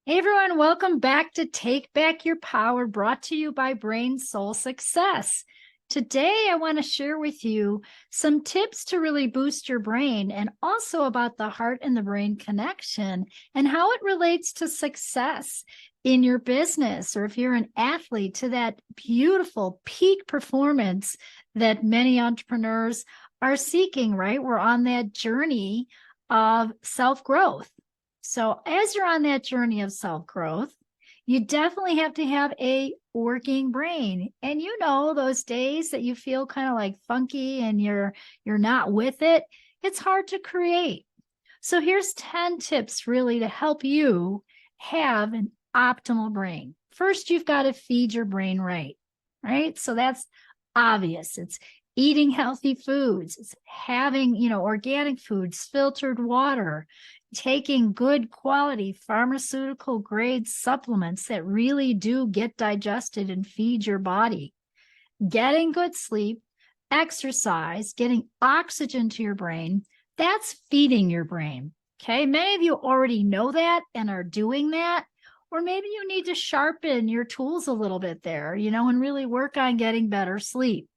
Hey everyone, welcome back to Take Back Your Power, brought to you by Brain Soul Success. Today, I want to share with you some tips to really boost your brain and also about the heart and the brain connection and how it relates to success in your business, or if you're an athlete, to that beautiful peak performance that many entrepreneurs are seeking, right? We're on that journey of self-growth. So as you're on that journey of self-growth, you definitely have to have a working brain. And you know, those days that you feel kind of like funky and you're not with it, it's hard to create. So here's 10 tips really to help you have an optimal brain. First, you've got to feed your brain right? So that's obvious. It's eating healthy foods, it's having, organic foods, filtered water, taking good quality pharmaceutical grade supplements that really do get digested and feed your body, getting good sleep, exercise, getting oxygen to your brain. That's feeding your brain. Okay. Many of you already know that and are doing that. Or maybe you need to sharpen your tools a little bit there, and really work on getting better sleep.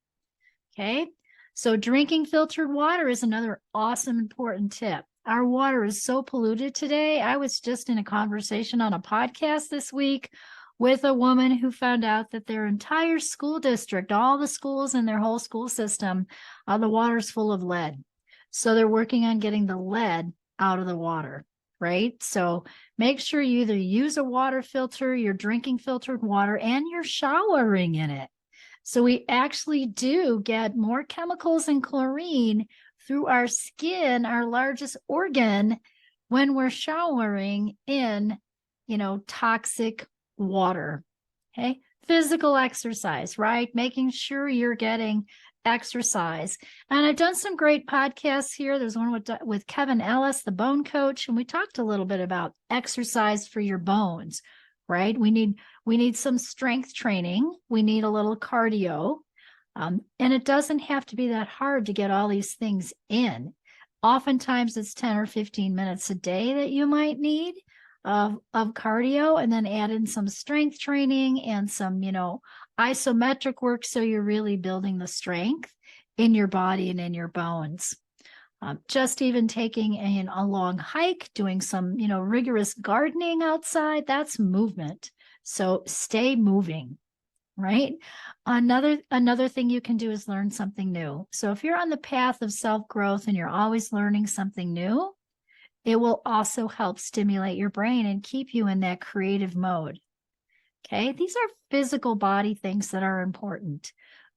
Okay. So drinking filtered water is another awesome, important tip. Our water is so polluted today. I was just in a conversation on a podcast this week with a woman who found out that their entire school district, all the schools in their whole school system, the water's full of lead. So they're working on getting the lead out of the water, right? So make sure you either use a water filter, you're drinking filtered water, and you're showering in it. So we actually do get more chemicals and chlorine through our skin, our largest organ, when we're showering in, toxic water. Okay. Physical exercise, right? Making sure you're getting exercise. And I've done some great podcasts here. There's one with Kevin Ellis, the bone coach, and we talked a little bit about exercise for your bones, right? We need some strength training. We need a little cardio. And it doesn't have to be that hard to get all these things in. Oftentimes it's 10 or 15 minutes a day that you might need of cardio, and then add in some strength training and some, isometric work. So you're really building the strength in your body and in your bones. Just even taking a long hike, doing some, rigorous gardening outside, that's movement. So stay moving, right? Another thing you can do is learn something new. So if you're on the path of self-growth and you're always learning something new, it will also help stimulate your brain and keep you in that creative mode. Okay, these are physical body things that are important.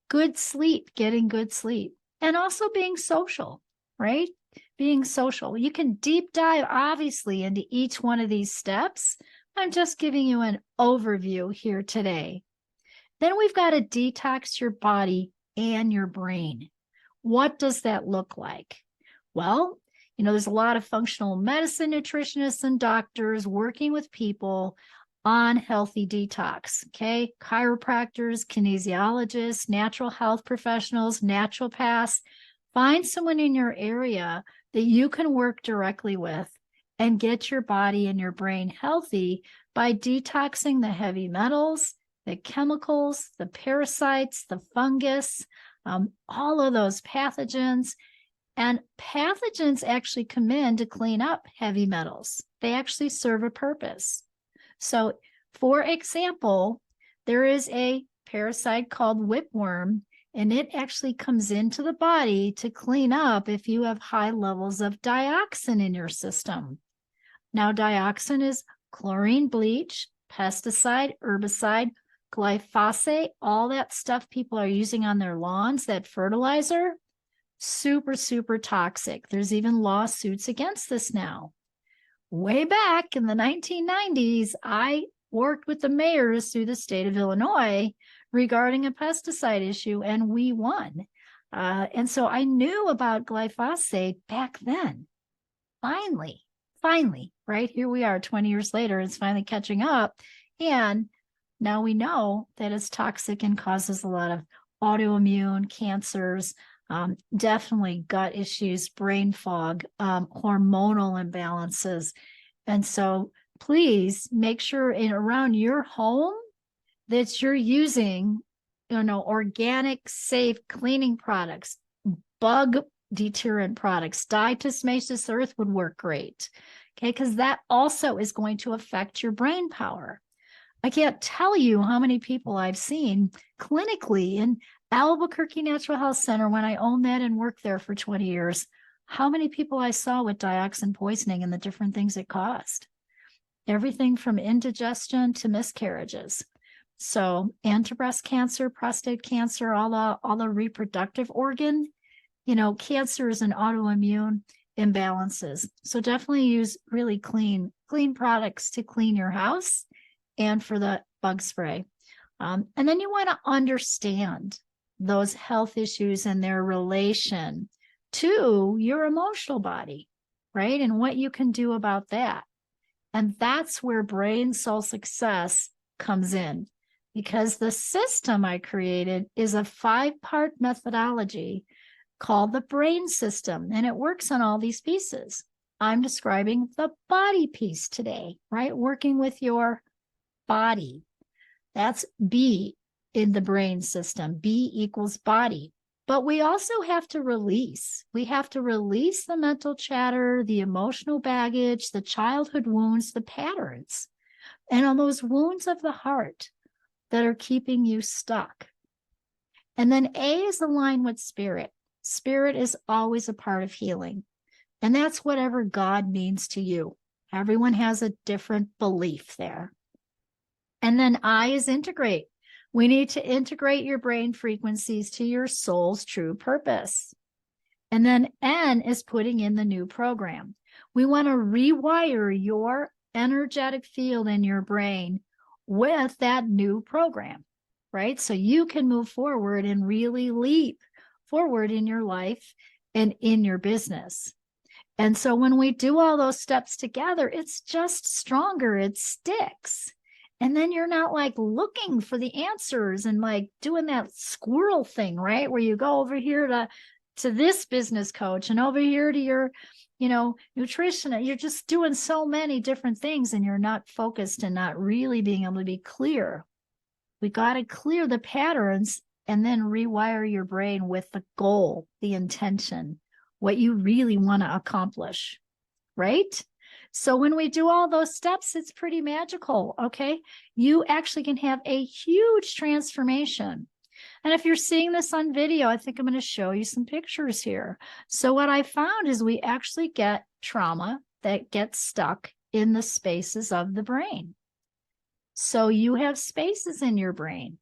Good sleep, getting good sleep, and also being social, right? Being social. You can deep dive, obviously, into each one of these steps. I'm just giving you an overview here today. Then we've got to detox your body and your brain. What does that look like? Well, there's a lot of functional medicine nutritionists and doctors working with people on healthy detox, okay? Chiropractors, kinesiologists, natural health professionals, naturopaths. Find someone in your area that you can work directly with and get your body and your brain healthy by detoxing the heavy metals, the chemicals, the parasites, the fungus, all of those pathogens. And pathogens actually come in to clean up heavy metals. They actually serve a purpose. So, for example, there is a parasite called whipworm, and it actually comes into the body to clean up if you have high levels of dioxin in your system. Now, dioxin is chlorine bleach, pesticide, herbicide, glyphosate, all that stuff people are using on their lawns, that fertilizer. Super, super toxic. There's even lawsuits against this now. Way back in the 1990s, I worked with the mayors through the state of Illinois regarding a pesticide issue, and we won. And so I knew about glyphosate back then. Finally, right here we are 20 years later, it's finally catching up. And now we know that it's toxic and causes a lot of autoimmune cancers, definitely gut issues, brain fog, hormonal imbalances. And so please make sure around your home that you're using, organic, safe cleaning products, bug deterrent products. Diatomaceous earth would work great. Okay, because that also is going to affect your brain power. I can't tell you how many people I've seen clinically in Albuquerque Natural Health Center when I owned that and worked there for 20 years. How many people I saw with dioxin poisoning and the different things it caused. Everything from indigestion to miscarriages. So, and to breast cancer, prostate cancer, all the reproductive organ, cancers and autoimmune imbalances. So definitely use really clean products to clean your house and for the bug spray. And then you want to understand those health issues and their relation to your emotional body, right? And what you can do about that. And that's where Brain Soul Success comes in, because the system I created is a 5-part methodology called the brain system, and it works on all these pieces. I'm describing the body piece today, right? Working with your body. That's B in the brain system. B equals body. But we also have to release. We have to release the mental chatter, the emotional baggage, the childhood wounds, the patterns, and on those wounds of the heart that are keeping you stuck. And then A is aligned with spirit. Spirit is always a part of healing. And that's whatever God means to you. Everyone has a different belief there. And then I is integrate. We need to integrate your brain frequencies to your soul's true purpose. And then N is putting in the new program. We want to rewire your energetic field in your brain with that new program, right? So you can move forward and really leap forward in your life and in your business. And so when we do all those steps together, it's just stronger. It sticks. And then you're not like looking for the answers and like doing that squirrel thing, right? Where you go over here to this business coach and over here to your, nutrition. You're just doing so many different things and you're not focused and not really being able to be clear. We got to clear the patterns and then rewire your brain with the goal, the intention, what you really want to accomplish, right? So when we do all those steps, it's pretty magical, okay? You actually can have a huge transformation. And if you're seeing this on video, I think I'm going to show you some pictures here. So what I found is we actually get trauma that gets stuck in the spaces of the brain. So you have spaces in your brain,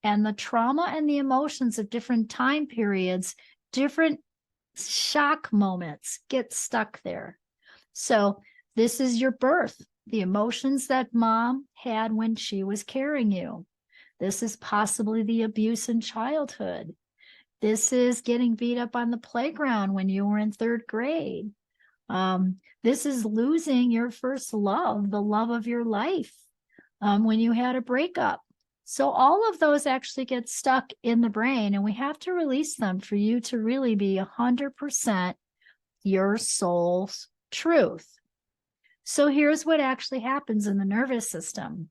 and the trauma and the emotions of different time periods, different shock moments get stuck there. So this is your birth, the emotions that mom had when she was carrying you. This is possibly the abuse in childhood. This is getting beat up on the playground when you were in 3rd grade. This is losing your first love, the love of your life, when you had a breakup. So all of those actually get stuck in the brain, and we have to release them for you to really be 100% your soul's truth. So here's what actually happens in the nervous system.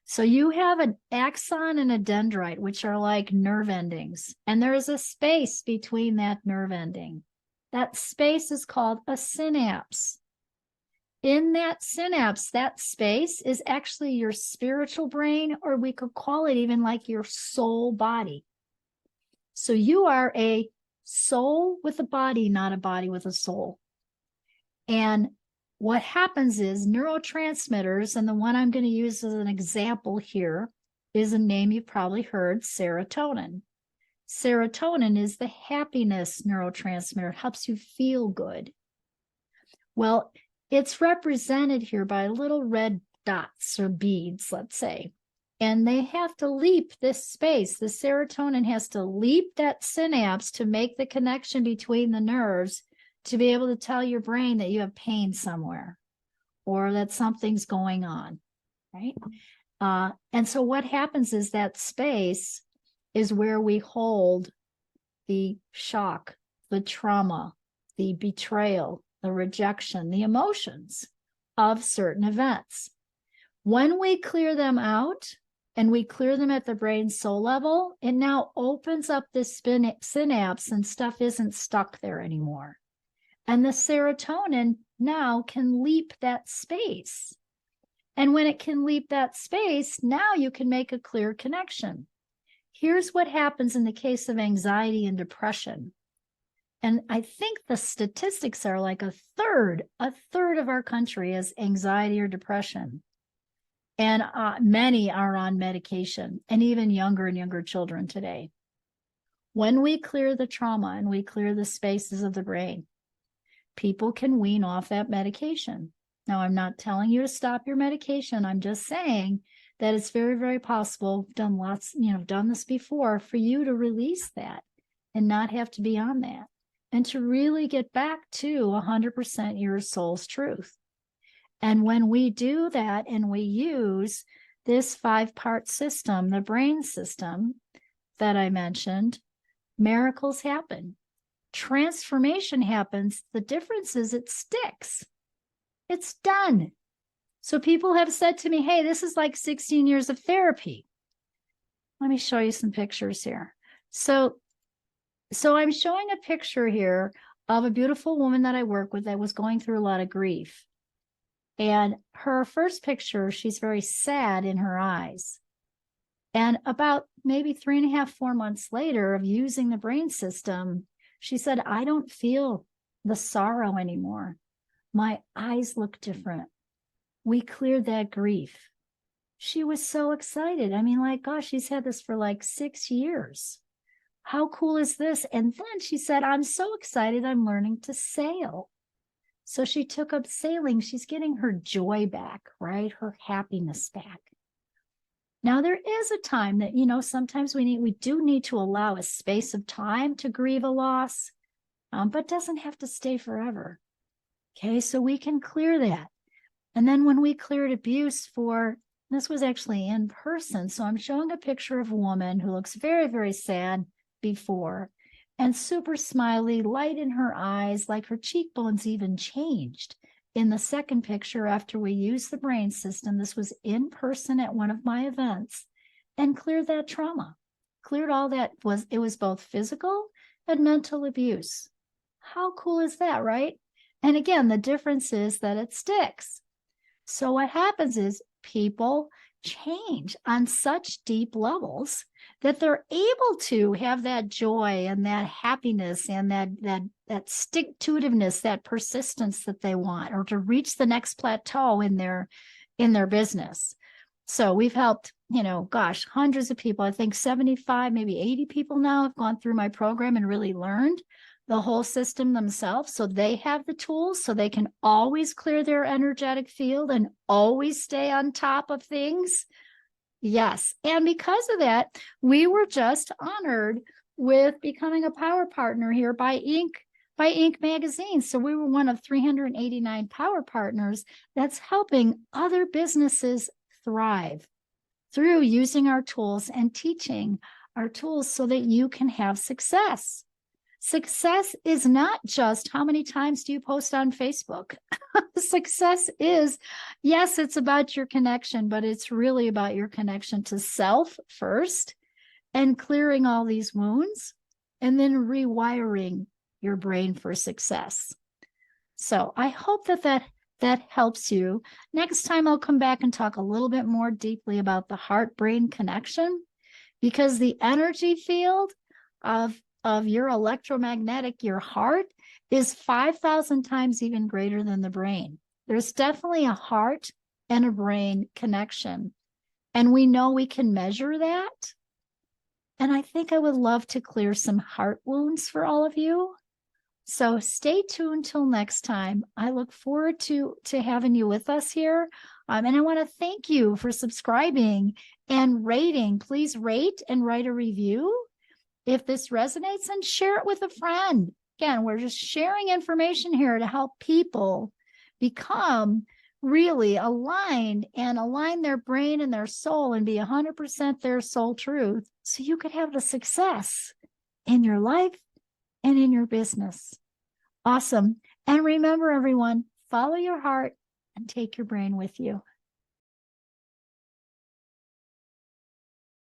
So you have an axon and a dendrite, which are like nerve endings, and there is a space between that nerve ending. That space is called a synapse. In that synapse, that space is actually your spiritual brain, or we could call it even like your soul body. So you are a soul with a body, not a body with a soul. And what happens is neurotransmitters, and the one I'm going to use as an example here is a name you've probably heard, serotonin. Serotonin is the happiness neurotransmitter. It helps you feel good. Well, it's represented here by little red dots or beads, let's say. And they have to leap this space. The serotonin has to leap that synapse to make the connection between the nerves to be able to tell your brain that you have pain somewhere or that something's going on, right? And so what happens is that space is where we hold the shock, the trauma, the betrayal, the rejection, the emotions. of certain events. When we clear them out and we clear them at the brain soul level, it now opens up this synapse and stuff isn't stuck there anymore. And the serotonin now can leap that space. And when it can leap that space, now you can make a clear connection. Here's what happens in the case of anxiety and depression. And I think the statistics are like a third of our country has anxiety or depression. And many are on medication, and even younger and younger children today. When we clear the trauma and we clear the spaces of the brain, people can wean off that medication. Now, I'm not telling you to stop your medication. I'm just saying that it's very, very possible, done this before, for you to release that and not have to be on that, and to really get back to 100% your soul's truth. And when we do that and we use this 5-part system, the brain system that I mentioned, miracles happen. Transformation happens. The difference is it sticks. It's done. So people have said to me, hey, this is like 16 years of therapy. Let me show you some pictures here. So I'm showing a picture here of a beautiful woman that I work with that was going through a lot of grief. And her first picture, she's very sad in her eyes. And about maybe 3.5, 4 months later of using the brain system, she said, I don't feel the sorrow anymore. My eyes look different. We cleared that grief. She was so excited. I mean, like, gosh, she's had this for like 6 years. How cool is this? And then she said, I'm so excited, I'm learning to sail. So she took up sailing. She's getting her joy back, right? Her happiness back. Now, there is a time that, sometimes we do need to allow a space of time to grieve a loss, but doesn't have to stay forever. Okay, so we can clear that. And then when we cleared abuse this was actually in person. So I'm showing a picture of a woman who looks very, very sad before, and super smiley, light in her eyes, like her cheekbones even changed. In the second picture, after we used the brain system, this was in person at one of my events, and cleared that trauma, cleared all that. It was both physical and mental abuse. How cool is that, right? And again, the difference is that it sticks. So what happens is people change on such deep levels that they're able to have that joy and that happiness and that stick-to-itiveness, that persistence that they want, or to reach the next plateau in their business. So we've helped, hundreds of people. I think 75, maybe 80 people now have gone through my program and really learned the whole system themselves. So they have the tools so they can always clear their energetic field and always stay on top of things. Yes. And because of that, we were just honored with becoming a power partner here by Inc. magazine. So we were one of 389 power partners that's helping other businesses thrive through using our tools and teaching our tools so that you can have success. Success is not just how many times do you post on Facebook. Success is, yes, it's about your connection, but it's really about your connection to self first, and clearing all these wounds, and then rewiring your brain for success. So I hope that helps you. Next time I'll come back and talk a little bit more deeply about the heart-brain connection, because the energy field of your electromagnetic, your heart, is 5,000 times even greater than the brain. There's definitely a heart and a brain connection. And we know we can measure that. And I think I would love to clear some heart wounds for all of you. So stay tuned till next time. I look forward to having you with us here. And I want to thank you for subscribing and rating. Please rate and write a review if this resonates, and share it with a friend. Again, we're just sharing information here to help people become really aligned and align their brain and their soul and be 100% their soul truth, so you could have the success in your life and in your business. Awesome. And remember, everyone, follow your heart and take your brain with you.